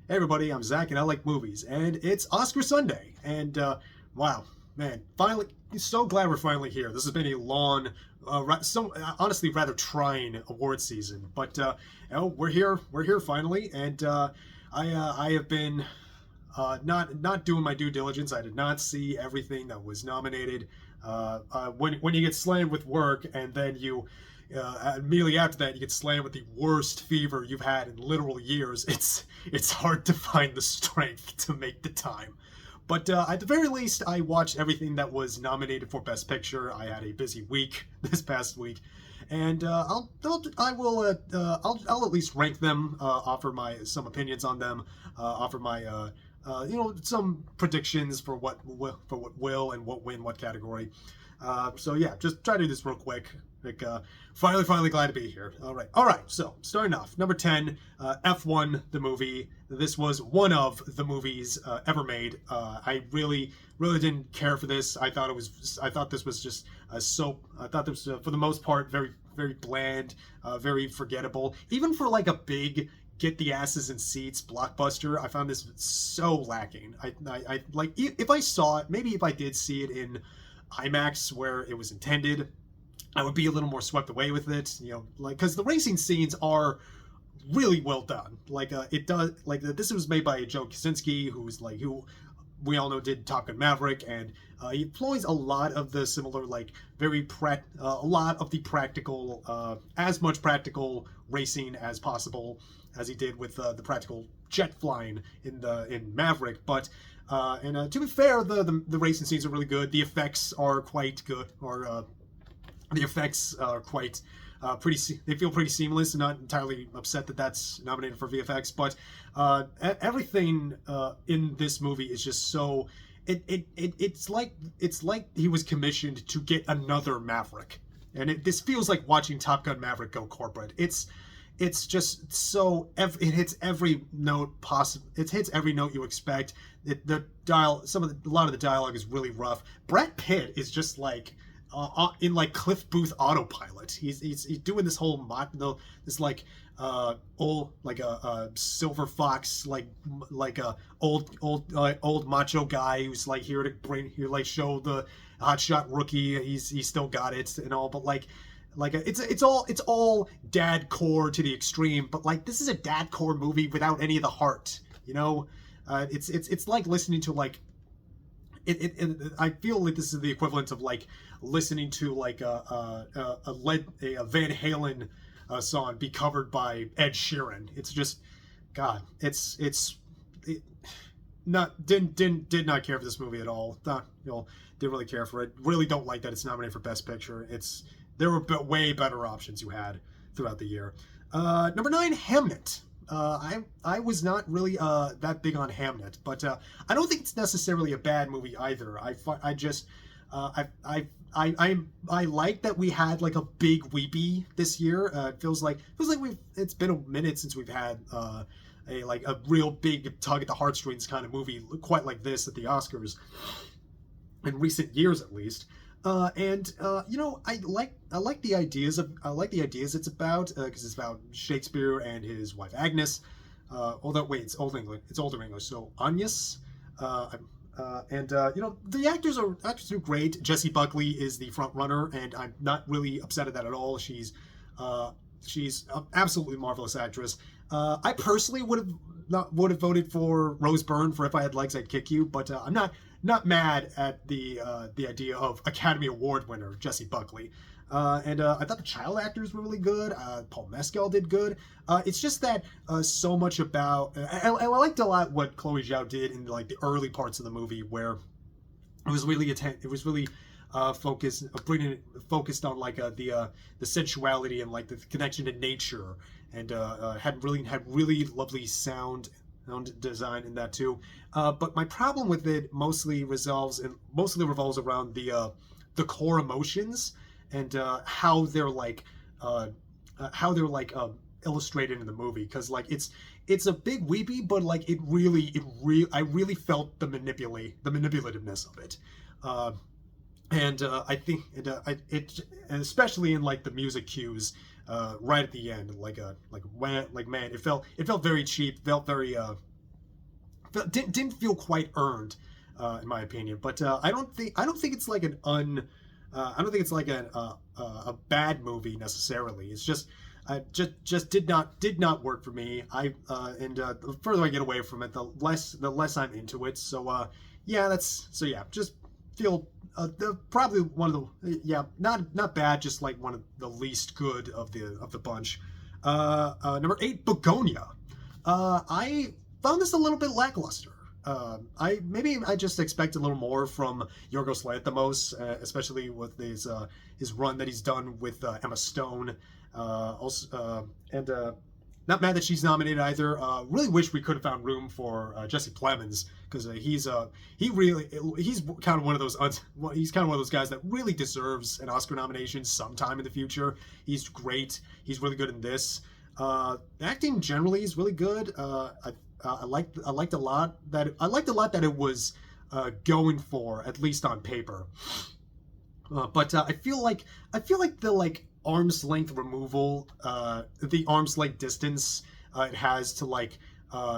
Hey everybody, I'm Zach and I like movies, and it's Oscar Sunday. And wow, man, finally, so glad we're finally here. This has been a long, honestly rather trying award season, but we're here. We're here finally, and I have been not doing my due diligence. I did not see everything that was nominated. When you get slammed with work and then you immediately after that you get slammed with the worst fever you've had in literal years, it's hard to find the strength to make the time. But at the very least, I watched everything that was nominated for Best Picture. I had a busy week this past week, and I'll at least rank them, offer my some opinions on them, offer my some predictions for what will and what win what category. So yeah, just try to do this real quick. Like, finally glad to be here. All right. So starting off, number 10, F1 the movie. This was one of the movies ever made. I really didn't care for this. I thought this was just a soap. I thought this was, for the most part, very bland, very forgettable. Even for like a big get the asses in seats blockbuster, I found this so lacking. I like, if I saw it, maybe if I did see it in IMAX where it was intended, I would be a little more swept away with it, like, because the racing scenes are really well done. Like, it does, like, this was made by Joe Kosinski, who we all know did Top Gun Maverick, and he employs a lot of the similar, like, a lot of the practical, as much practical racing as possible as he did with the practical jet flying in Maverick. But to be fair, the racing scenes are really good. The effects are quite good, or the effects are quite they feel pretty seamless. I'm not entirely upset that that's nominated for VFX, but everything in this movie is just so it's like he was commissioned to get another Maverick, and this feels like watching Top Gun Maverick go corporate. It's just so it hits every note possible. It hits every note you expect. A lot of the dialogue is really rough. Brad Pitt is just like in like Cliff Booth autopilot. He's doing this whole this like old, like a silver fox, like a old macho guy who's like here to like show the hotshot rookie he's still got it and all, but it's all dad core to the extreme. But like, this is a dad core movie without any of the heart. It's like listening to like I feel like this is the equivalent of like listening to like a Van Halen song be covered by Ed Sheeran. It's just, God, it not did not care for this movie at all. Didn't really care for it. Really don't like that it's nominated for Best Picture. There were way better options you had throughout the year. Number 9, Hamnet. I was not really that big on Hamnet, but I don't think it's necessarily a bad movie either. I like that we had like a big weepy this year. It feels like it's been a minute since we've had a real big tug at the heartstrings kind of movie quite like this at the Oscars in recent years, at least. I like the ideas it's about, because it's about Shakespeare and his wife Agnes. Although wait, it's Old English. It's Older English. So Agnes. The actors are great. Jessie Buckley is the front runner, and I'm not really upset at that at all. She's an absolutely marvelous actress. I personally would have voted for Rose Byrne for If I Had Legs I'd Kick You, but I'm not mad at the idea of Academy Award winner Jessie Buckley. I thought the child actors were really good. Paul Mescal did good. It's just that so much about I liked a lot what Chloe Zhao did in like the early parts of the movie, where it was really focused on like the sensuality and like the connection to nature, and had really lovely sound design in that too. But my problem with it mostly revolves around the core emotions, and how they're illustrated in the movie, because like it's a big weepy, but like I really felt the manipulativeness of it. I think especially in like the music cues right at the end, man, it felt very cheap, felt very didn't feel quite earned, in my opinion. But I don't think it's like I don't think it's like a bad movie necessarily. It's just just did not work for me. The further I get away from it, the less I'm into it. So yeah, just feel probably one of the not bad, just like one of the least good of the bunch. Number 8, Begonia. I found this a little bit lackluster. I just expect a little more from Yorgos Lanthimos, especially with his run that he's done with Emma Stone. Not mad that she's nominated either. Really wish we could have found room for Jesse Plemons, because he's kind of one of those guys that really deserves an Oscar nomination sometime in the future. He's great. He's really good in this. Acting generally is really good. I liked a lot that it was going for, at least on paper. But I feel like the arm's length removal, the arm's length distance it has to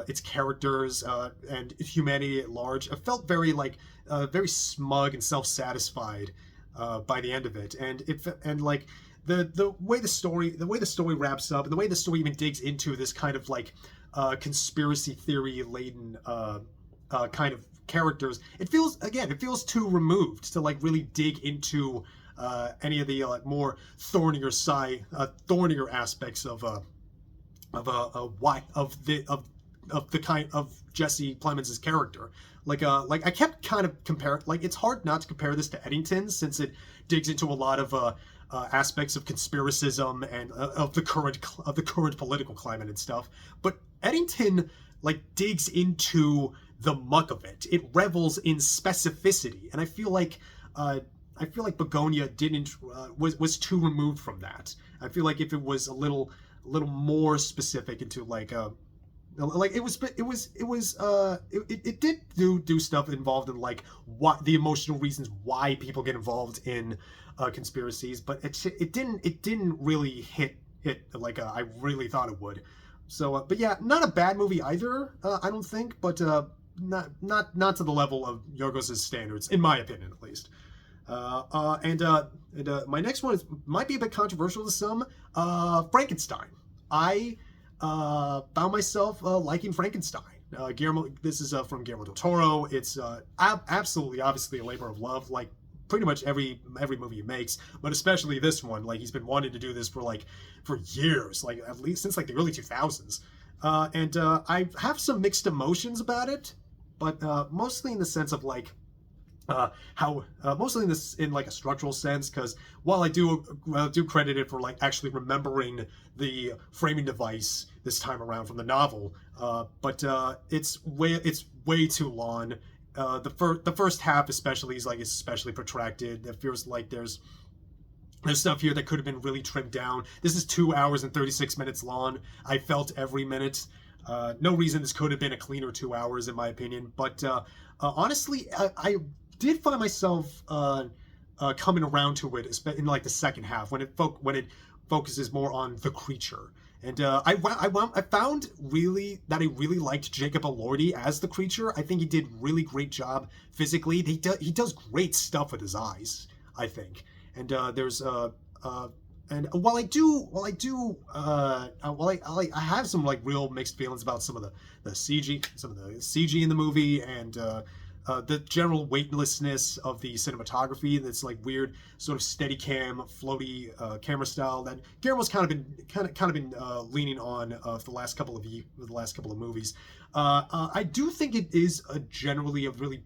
its characters and humanity at large, it felt very very smug and self-satisfied by the end of it, and the way the story wraps up, and the way the story even digs into this kind of conspiracy theory laden kind of characters, it feels too removed to really dig into any of the more thornier aspects of the kind of Jesse Plemons' character. I kept kind of comparing, it's hard not to compare this to Eddington, since it digs into a lot of aspects of conspiracism and of the current political climate and stuff. But Eddington digs into the muck of it. It revels in specificity, and I feel like Begonia was too removed from that. I feel like if it was a little more specific into it did do stuff involved in what the emotional reasons why people get involved in conspiracies, but it didn't really hit like I really thought it would. So but yeah, not a bad movie either, I don't think, but not to the level of Yorgos' standards, in my opinion at least. My next one might be a bit controversial to some. Frankenstein. I found myself liking Frankenstein. This is from Guillermo del Toro. It's absolutely, obviously, a labor of love, like pretty much every movie he makes, but especially this one. He's been wanting to do this for years, at least since the early 2000s. I have some mixed emotions about it, but mostly in the sense of mostly in a structural sense, because while I do credit it for actually remembering the framing device this time around from the novel, but it's way too long. The first half especially is especially protracted. It feels like there's stuff here that could have been really trimmed down. This is 2 hours and 36 minutes long. I felt every minute. No reason this could have been a cleaner 2 hours, in my opinion. But honestly, I did find myself coming around to it in the second half, when it focuses more on the creature. And I found really that I really liked Jacob Elordi as the creature. I think he did really great job physically. He does great stuff with his eyes, I think. And there's and while I have some real mixed feelings about some of the CG in the movie, and the general weightlessness of the cinematography, that's weird sort of steady cam, floaty camera style that Guillermo's kind of been leaning on for the last couple of movies. I do think it is generally a really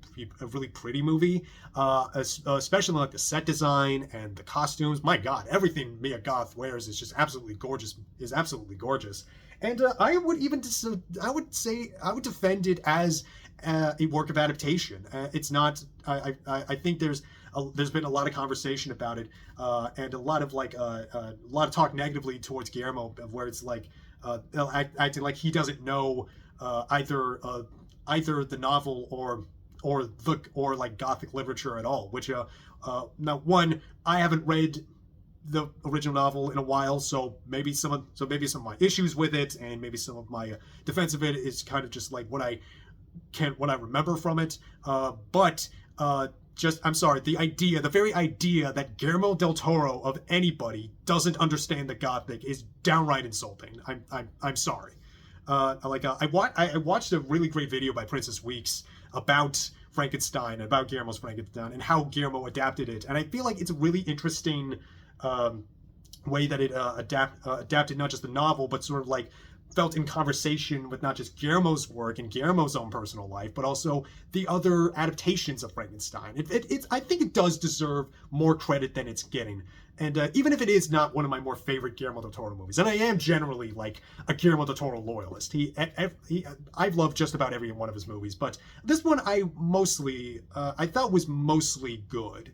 pretty movie, especially the set design and the costumes. My God, everything Mia Goth wears is just absolutely gorgeous. And I would defend it as a work of adaptation. It's not. I think there's been a lot of conversation about it, and a lot of talk negatively towards Guillermo, where it's acting like he doesn't know either the novel or Gothic literature at all. Which now, one, I haven't read the original novel in a while, so maybe some of my issues with it, and maybe some of my defense of it, is kind of just what I what I remember from it. But just I'm sorry, the very idea that Guillermo del Toro of anybody doesn't understand the Gothic is downright insulting. I'm sorry. I watched a really great video by Princess Weeks about Frankenstein, about Guillermo's Frankenstein, and how Guillermo adapted it. And I feel like it's a really interesting way that it adapted not just the novel, but sort of like felt in conversation with not just Guillermo's work and Guillermo's own personal life, but also the other adaptations of Frankenstein. I think it does deserve more credit than it's getting. And even if it is not one of my more favorite Guillermo del Toro movies, and I am generally like a Guillermo del Toro loyalist, I've loved just about every one of his movies, but this one I thought was mostly good.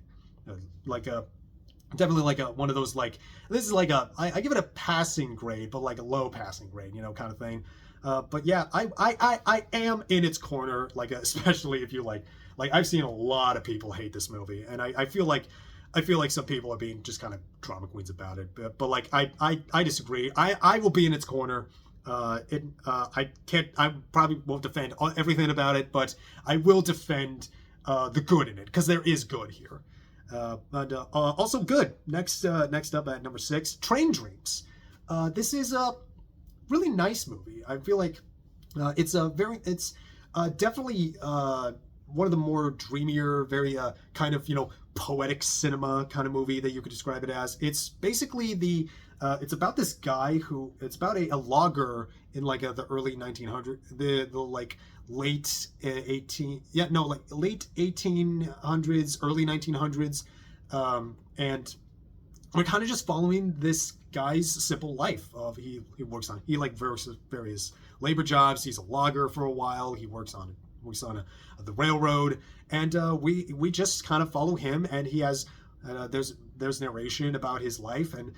Definitely like one of those, like, this is like I give it a passing grade, but like a low passing grade, kind of thing. But yeah, I am in its corner, like, especially if you like I've seen a lot of people hate this movie, and I feel like some people are being just kind of drama queens about it, but like I disagree. I will be in its corner. I probably won't defend everything about it, but I will defend the good in it, because there is good here. But also good. Next up at number 6, Train Dreams. This is a really nice movie. I feel like it's definitely one of the more dreamier, very kind of poetic cinema kind of movie that you could describe it as. It's basically it's about this guy it's about a logger in like the early 1900s, the like late 1800s, early 1900s, and we're kind of just following this guy's simple life of he like various labor jobs. He's a logger for a while. He works on the railroad, and we just kind of follow him, and he has there's narration about his life and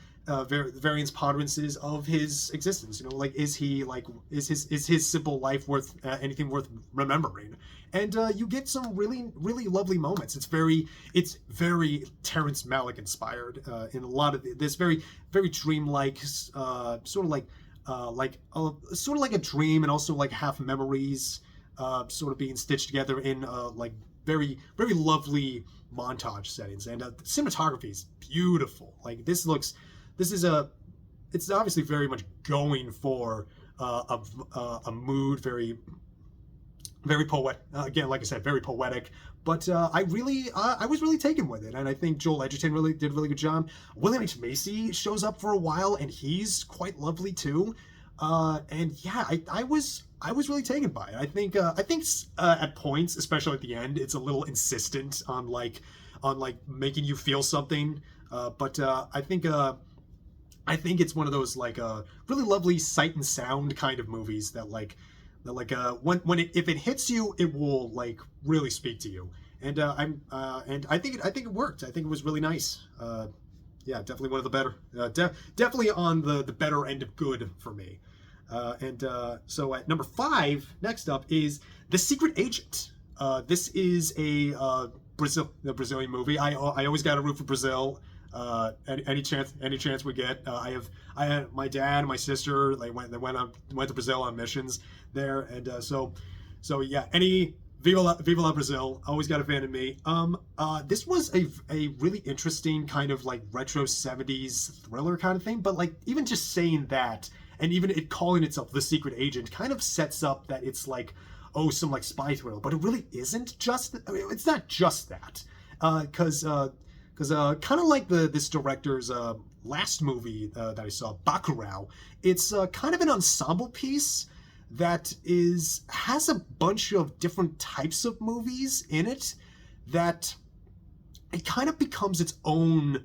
various ponderances of his existence. Like, is his simple life worth anything worth remembering? And you get some really, really lovely moments. It's very Terrence Malick inspired in a lot of this very, very dreamlike, sort of like a dream, and also like half memories, sort of being stitched together in like very, very lovely montage settings. And the cinematography is beautiful. Like, it's obviously very much going for a mood, very, very poetic. Again, like I said, very poetic. But I was really taken with it, and I think Joel Edgerton did a really good job. William H. Macy shows up for a while, and he's quite lovely too. And yeah, I was really taken by it. I think at points, especially at the end, it's a little insistent on making you feel something. But I think it's one of those like really lovely sight and sound kind of movies that if it hits you, it will like really speak to you. And I think it worked. I think it was really nice. Yeah, definitely one of the better. Definitely on the better end of good for me. So at number 5, next up is The Secret Agent. This is a Brazilian movie. I always got to root for Brazil. Any chance we get. I had my dad and my sister. They went to Brazil on missions there, and so yeah. Viva la Brazil. Always got a fan in me. This was a really interesting kind of like retro 70s thriller kind of thing. But like, even just saying that, and even it calling itself The Secret Agent, kind of sets up that it's like, some like spy thriller. But it really isn't just. I mean, it's not just that. Because kind of like this director's last movie that I saw, Bacurau, it's kind of an ensemble piece that has a bunch of different types of movies in it, that it kind of becomes its own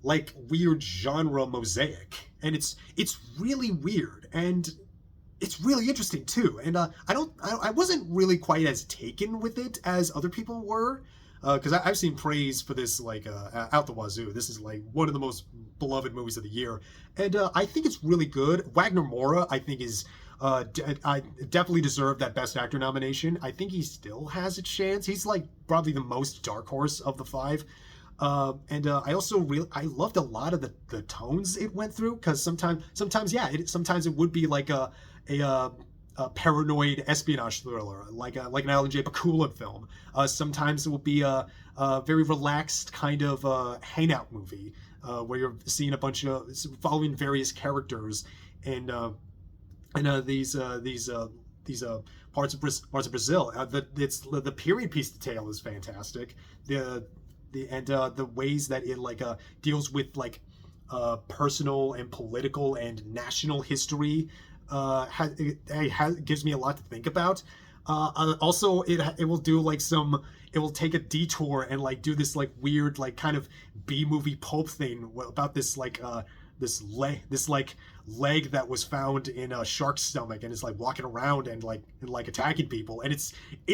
like weird genre mosaic, and it's really weird, and it's really interesting too. And I wasn't really quite as taken with it as other people were, because I've seen praise for this like out the wazoo. This is like one of the most beloved movies of the year, and I think it's really good. Wagner Moura, I think, is I definitely deserved that Best Actor nomination. I think he still has a chance. He's like probably the most dark horse of the 5. And I also I loved a lot of the tones it went through, because sometimes it would be like paranoid espionage thriller, like an Alan J. Pakula film. Sometimes it will be a very relaxed kind of hangout movie where you're seeing a bunch of following various characters and these parts of Brazil. The period piece detail is fantastic. The ways that it deals with personal and political and national history gives me a lot to think about. Also, it will do it will take a detour and do this weird kind of B movie pulp thing about this leg that was found in a shark's stomach and is walking around and attacking people, and it's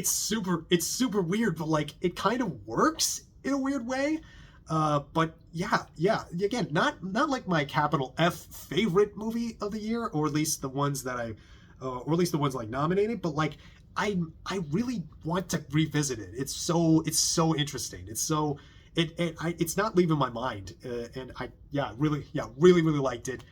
super weird, but it kind of works in a weird way. But yeah, again, not like my capital F favorite movie of the year, or at least the ones that nominated, but I really want to revisit it. It's so interesting. It's not leaving my mind, and really liked it.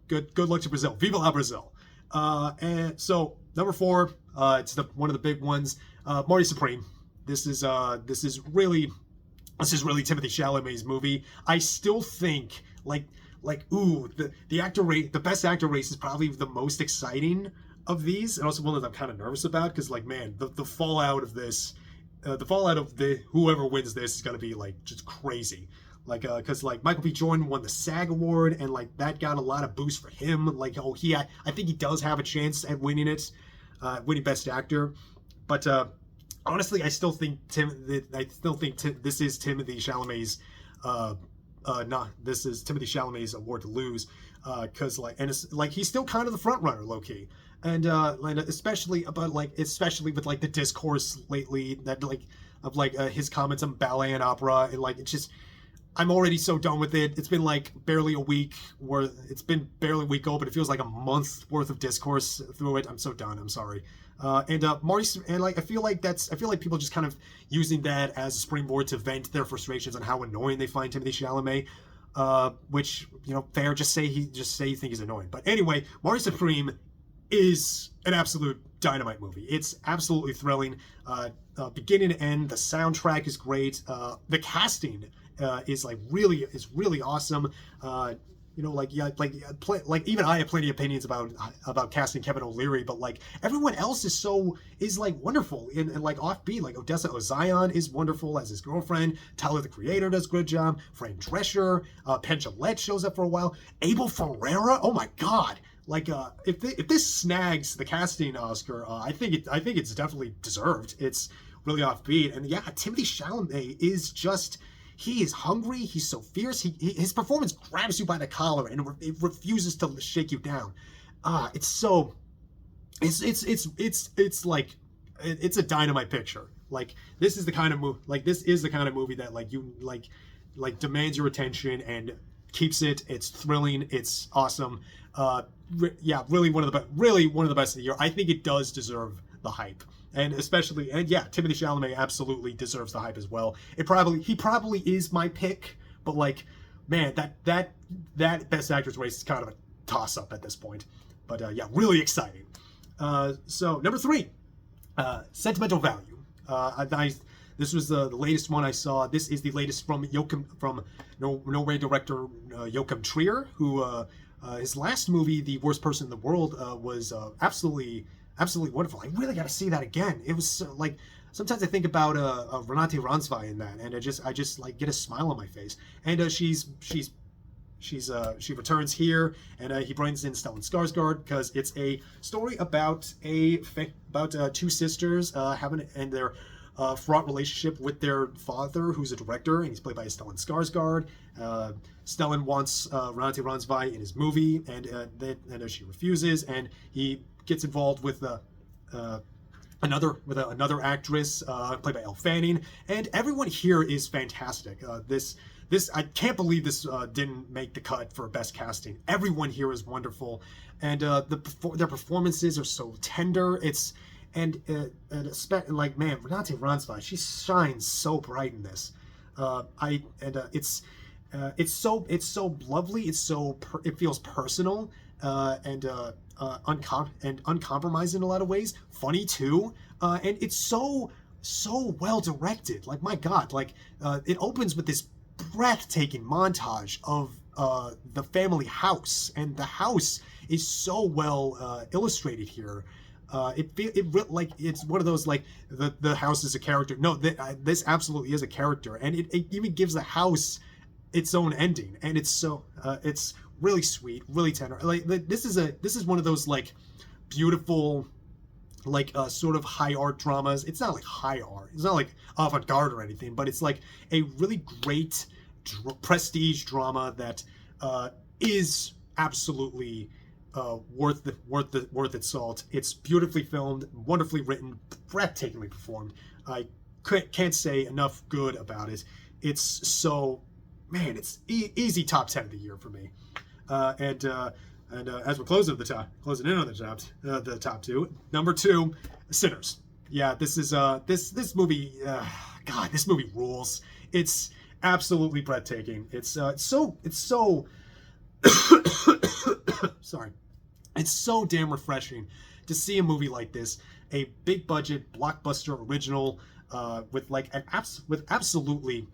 Good luck to Brazil. Viva la Brazil. And so number 4, it's one of the big ones. Marty Supreme. This is really Timothy Chalamet's movie. I still think the best actor race is probably the most exciting of these, and also one that I'm kind of nervous about, because the fallout of this, whoever wins this is gonna be just crazy. Because Michael B. Jordan won the SAG award, and that got a lot of boost for him. I think he does have a chance at winning it, winning Best Actor. But honestly, I still think this is Timothy Chalamet's Timothy Chalamet's award to lose, because he's still kind of the front runner, low key. And especially with the discourse lately of his comments on ballet and opera, and it's just, I'm already so done with it. It's been barely a week old, but it feels like a month worth of discourse through it. I'm so done. I'm sorry. Marty, and I feel like people just kind of using that as a springboard to vent their frustrations on how annoying they find Timothy Chalamet. Which, fair, just say you think he's annoying. But anyway, Marty Supreme is an absolute dynamite movie. It's absolutely thrilling, beginning to end. The soundtrack is great. The casting is really awesome. Even I have plenty of opinions about casting Kevin O'Leary, but everyone else is wonderful and offbeat. Odessa Ozion is wonderful as his girlfriend. Tyler the Creator does a good job. Fran Drescher, Penn Jillette shows up for a while. Abel Ferrara, oh my god! If this snags the casting Oscar, I think it's definitely deserved. It's really offbeat, and yeah, Timothy Chalamet is just. He is hungry. He's so fierce. His performance grabs you by the collar and it refuses to shake you down. It's a dynamite picture. This is the kind of movie that demands your attention and keeps it. It's thrilling. It's awesome. Really one of the best of the year. I think it does deserve the hype. And Timothy Chalamet absolutely deserves the hype as well. He probably is my pick, but that Best Actor's race is kind of a toss-up at this point. But really exciting. So number 3, Sentimental Value. This was the latest one I saw. This is the latest from Norway director Joachim Trier, who his last movie, The Worst Person in the World, was absolutely wonderful. I really got to see that again. It was sometimes I think about Renate Ransvai in that, and I just get a smile on my face. And she returns here, and he brings in Stellan Skarsgård because it's a story about two sisters having their fraught relationship with their father, who's a director, and he's played by Stellan Skarsgård. Stellan wants Renate Ransvai in his movie, and she refuses, and he gets involved with another actress played by Elle Fanning, and everyone here is fantastic. This I can't believe this didn't make the cut for best casting. Everyone here is wonderful, and their performances are so tender. Renate Ransvai, she shines so bright in this. It's so lovely. It feels personal. and uncompromised in a lot of ways. Funny too, and it's so well directed. Like my God, like it opens with this breathtaking montage of the family house, and the house is so well illustrated here. Like it's one of those like the house is a character. No, this absolutely is a character, and it even gives the house its own ending, and it's really sweet, really tender. Like this is one of those like beautiful like sort of high art dramas. It's not like high art. It's not like avant-garde or anything, but it's like a really great prestige drama that is absolutely worth its salt. It's beautifully filmed, wonderfully written, breathtakingly performed. I can't say enough good about it. It's so, man, it's easy top 10 of the year for me. And as we're closing in on the top two, number two, Sinners. Yeah, this is this movie. God, this movie rules. It's absolutely breathtaking. It's so sorry. It's so damn refreshing to see a movie like this, a big budget blockbuster original, with like with absolutely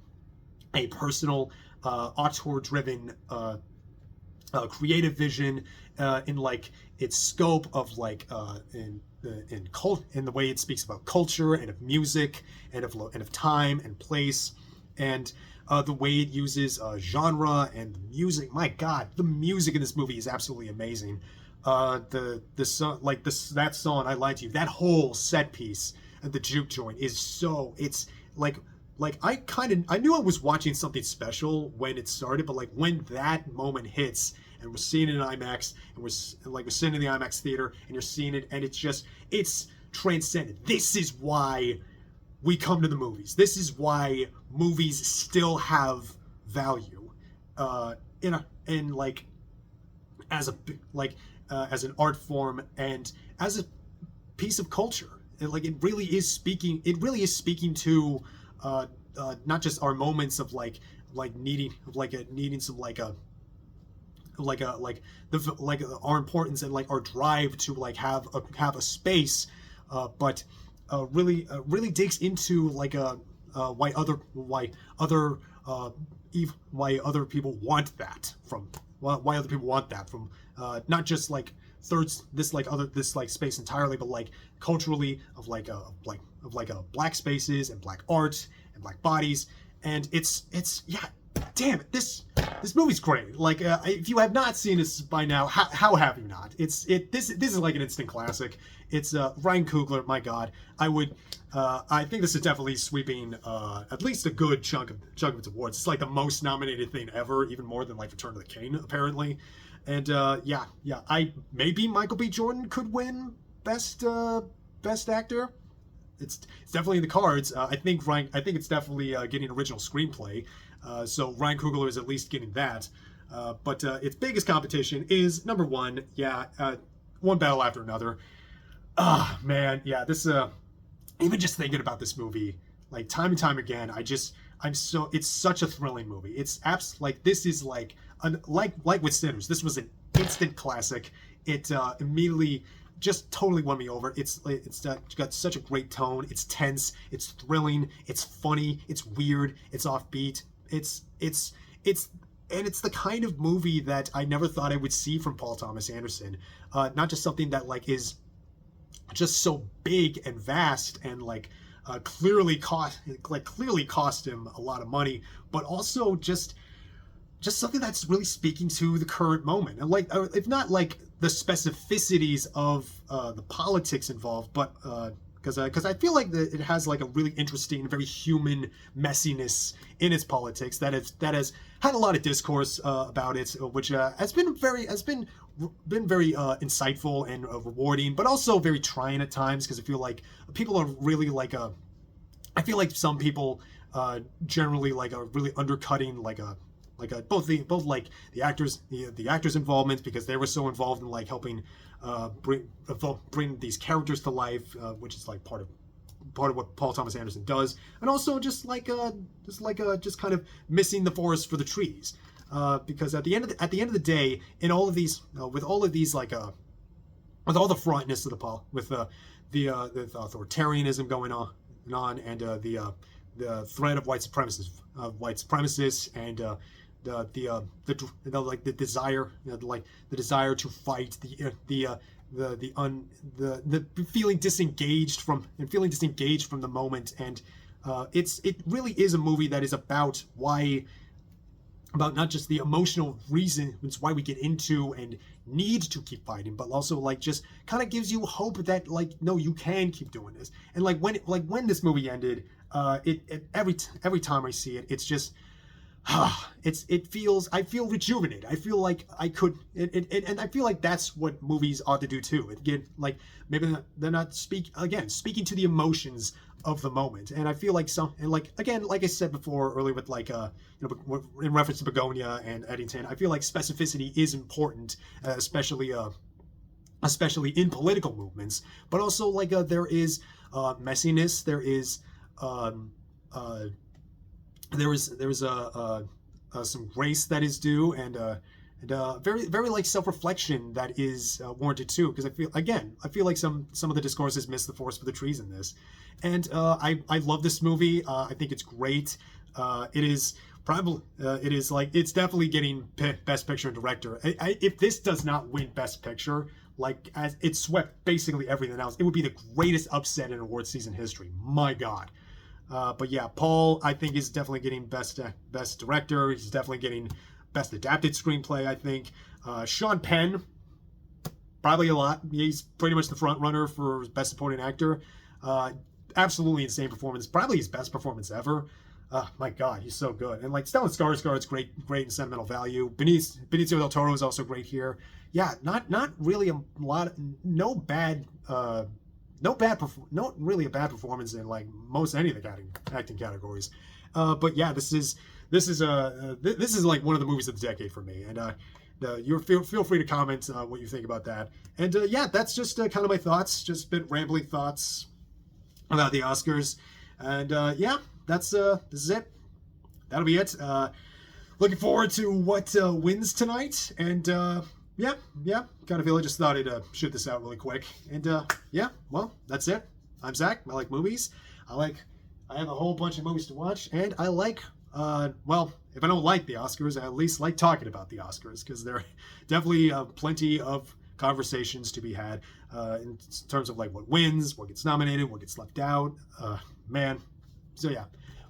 a personal, auteur driven, creative vision, in like its scope of like in the way it speaks about culture and of music and of time and place, and the way it uses genre and the music. My God, the music in this movie is absolutely amazing. The song, like that song "I Lied to You," that whole set piece at the juke joint is so, it's like I knew I was watching something special when it started, but like when that moment hits and we're seeing it in IMAX and we're sitting in the IMAX theater and you're seeing it, and it's transcendent. This is why we come to the movies. This is why movies still have value, in like as a as an art form and as a piece of culture. It really is speaking to not just our moments of needing some our importance and like our drive to like have a space, but really digs into like why other people want that from not just like this space entirely, but like culturally of black spaces and black art and black bodies. And it's yeah, damn it, this movie's great. Like if you have not seen this by now, how have you not? This is like an instant classic. It's Ryan Coogler. My God, I think this is definitely sweeping at least a good chunk of its awards. It's like the most nominated thing ever, even more than like Return of the King apparently. And yeah, maybe Michael B. Jordan could win best actor. It's definitely in the cards. I think it's definitely getting original screenplay. So Ryan Coogler is at least getting that. But its biggest competition is number one. Yeah, one battle after another. Ah, man, yeah. This even just thinking about this movie, like time and time again, it's such a thrilling movie. It's like this is like with Sinners. This was an instant classic. It immediately just totally won me over. It's got such a great tone. It's tense. It's thrilling. It's funny. It's weird. It's offbeat. It's the kind of movie that I never thought I would see from Paul Thomas Anderson. Not just something that like is just so big and vast and like clearly cost him a lot of money, but also just something that's really speaking to the current moment, and like if not like the specificities of the politics involved, but because I feel like it has like a really interesting, very human messiness in its politics that has had a lot of discourse about it, which has been very insightful and rewarding, but also very trying at times, because I feel like people are really like I feel like some people generally like are really undercutting both the actors' involvement, because they were so involved in like helping bring these characters to life, which is like part of what Paul Thomas Anderson does, and also just kind of missing the forest for the trees. because at the end of the day, in all of these, with all of these with all the fraughtness of the authoritarianism going on, and the threat of white supremacists, and the desire, the desire to fight, the feeling disengaged from the moment. And it really is a movie that is about not just the emotional reasons why we get into and need to keep fighting, but also just kind of gives you hope that no, you can keep doing this. And when this movie ended, every time I see it, it's just I feel rejuvenated. I feel like I could, and I feel like that's what movies ought to do too. Again, maybe they're not speaking to the emotions of the moment. And I feel like again, like I said before earlier with in reference to Begonia and Eddington, I feel like specificity is important, especially in political movements, but also there is messiness, there is some grace that is due, and very self-reflection that is warranted too. Because I feel like some of the discourses miss the forest for the trees in this, and I love this movie. I think it's great. It's definitely getting Best Picture and Director. If this does not win Best Picture, as it swept basically everything else, it would be the greatest upset in award season history. My God. But yeah, Paul, I think, is definitely getting best director. He's definitely getting best adapted screenplay, I think. Sean Penn, probably a lot. He's pretty much the front runner for best supporting actor. Absolutely insane performance. Probably his best performance ever. My God, he's so good. And Stellan Skarsgård's great in sentimental value. Benicio del Toro is also great here. Yeah, not really a lot. Not really a bad performance in most any of the acting categories. But yeah, this is one of the movies of the decade for me. And you feel free to comment what you think about that. And yeah, that's just kind of my thoughts, just a bit rambling thoughts about the Oscars. And yeah, this is it. That'll be it. Looking forward to what wins tonight. And yeah, kind of feel I just thought I'd shoot this out really quick. And yeah, well, that's it. I'm Zach. I like movies. I have a whole bunch of movies to watch, and I like, well, if I don't like the Oscars, I at least like talking about the Oscars, because there are definitely plenty of conversations to be had in terms of what wins, what gets nominated, what gets left out. Man. So yeah,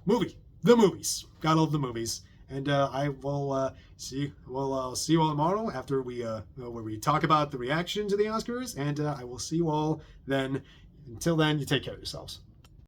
the movies. Gotta love the movies. And I will see you all tomorrow after where we talk about the reaction to the Oscars. And I will see you all then. Until then, you take care of yourselves.